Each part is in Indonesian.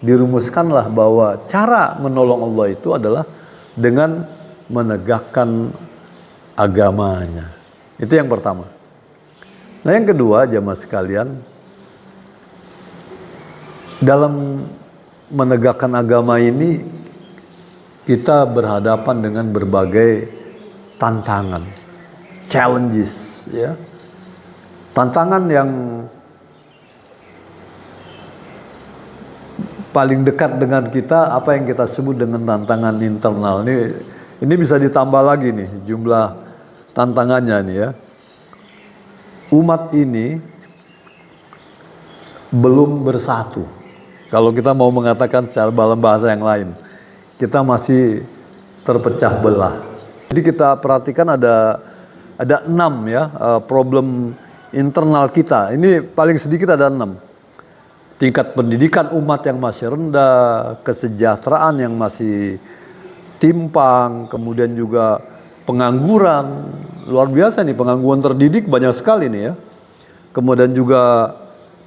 Dirumuskanlah bahwa cara menolong Allah itu adalah dengan menegakkan agamanya. Itu yang pertama. Nah, yang kedua, jamaah sekalian, dalam menegakkan agama ini kita berhadapan dengan berbagai tantangan, challenges, ya. Tantangan yang paling dekat dengan kita, apa yang kita sebut dengan tantangan internal. Ini bisa ditambah lagi nih jumlah tantangannya nih ya. Umat ini belum bersatu. Kalau kita mau mengatakan secara dalam bahasa yang lain, kita masih terpecah belah. Jadi kita perhatikan ada 6 ya problem internal kita. Ini paling sedikit ada 6. Tingkat pendidikan umat yang masih rendah, kesejahteraan yang masih timpang, kemudian juga pengangguran, luar biasa nih, pengangguran terdidik banyak sekali nih ya. Kemudian juga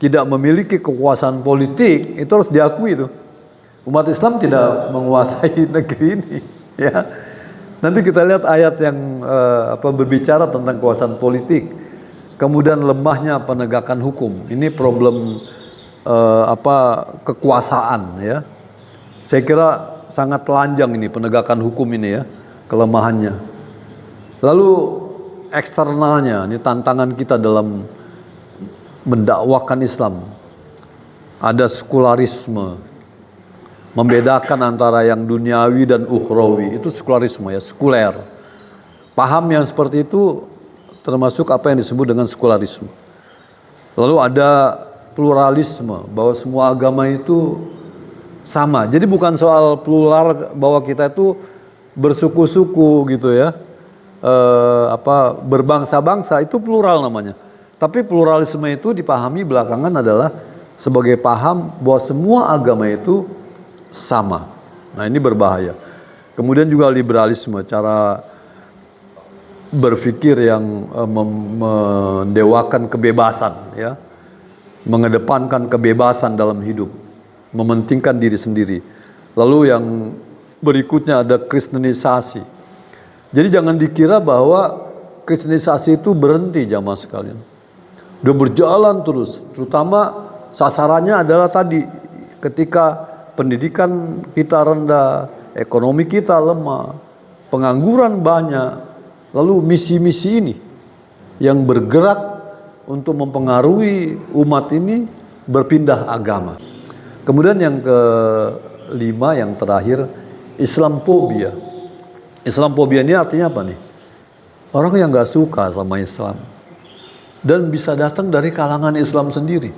tidak memiliki kekuasaan politik, itu harus diakui itu. Umat Islam tidak menguasai negeri ini ya. Nanti kita lihat ayat yang berbicara tentang kekuasaan politik. Kemudian lemahnya penegakan hukum. Ini problem kekuasaan ya. Saya kira sangat telanjang ini penegakan hukum ini ya, kelemahannya. Lalu eksternalnya, ini tantangan kita dalam mendakwakan Islam. Ada sekularisme, membedakan antara yang duniawi dan ukhrawi, itu sekularisme ya, sekuler. Paham yang seperti itu termasuk apa yang disebut dengan sekularisme. Lalu ada pluralisme, bahwa semua agama itu sama. Jadi bukan soal plural bahwa kita itu bersuku-suku gitu ya, berbangsa-bangsa, itu plural namanya. Tapi pluralisme itu dipahami belakangan adalah sebagai paham bahwa semua agama itu sama. Nah, ini berbahaya. Kemudian juga liberalisme, cara berpikir yang mendewakan kebebasan ya, mengedepankan kebebasan dalam hidup, mementingkan diri sendiri. Lalu yang berikutnya ada kristenisasi. Jadi jangan dikira bahwa kristenisasi itu berhenti, jamaah sekalian. Udah berjalan terus, terutama sasarannya adalah tadi, ketika pendidikan kita rendah, ekonomi kita lemah, pengangguran banyak, lalu misi-misi ini yang bergerak untuk mempengaruhi umat ini berpindah agama. Kemudian yang kelima, yang terakhir, Islamophobia. Islamophobia ini artinya apa nih? Orang yang gak suka sama Islam. Dan bisa datang dari kalangan Islam sendiri.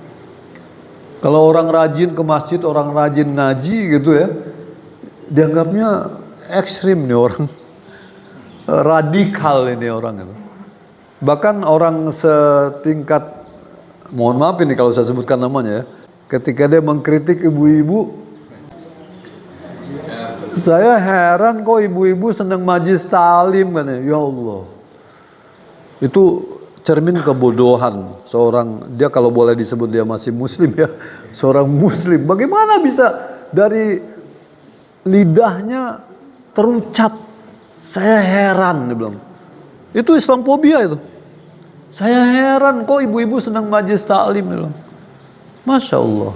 Kalau orang rajin ke masjid, orang rajin ngaji gitu ya, dianggapnya ekstrim nih orang. Radikal ini orang itu. Bahkan orang setingkat, mohon maaf ini kalau saya sebutkan namanya ya, ketika dia mengkritik ibu-ibu, saya heran kok ibu-ibu senang majlis talim kan ya. Ya Allah, itu cermin kebodohan seorang, dia kalau boleh disebut dia masih muslim ya, seorang muslim, bagaimana bisa dari lidahnya terucap, saya heran, dia bilang. Itu Islamophobia itu. Saya heran kok ibu-ibu senang majlis taklim, dia bilang. Masya Allah.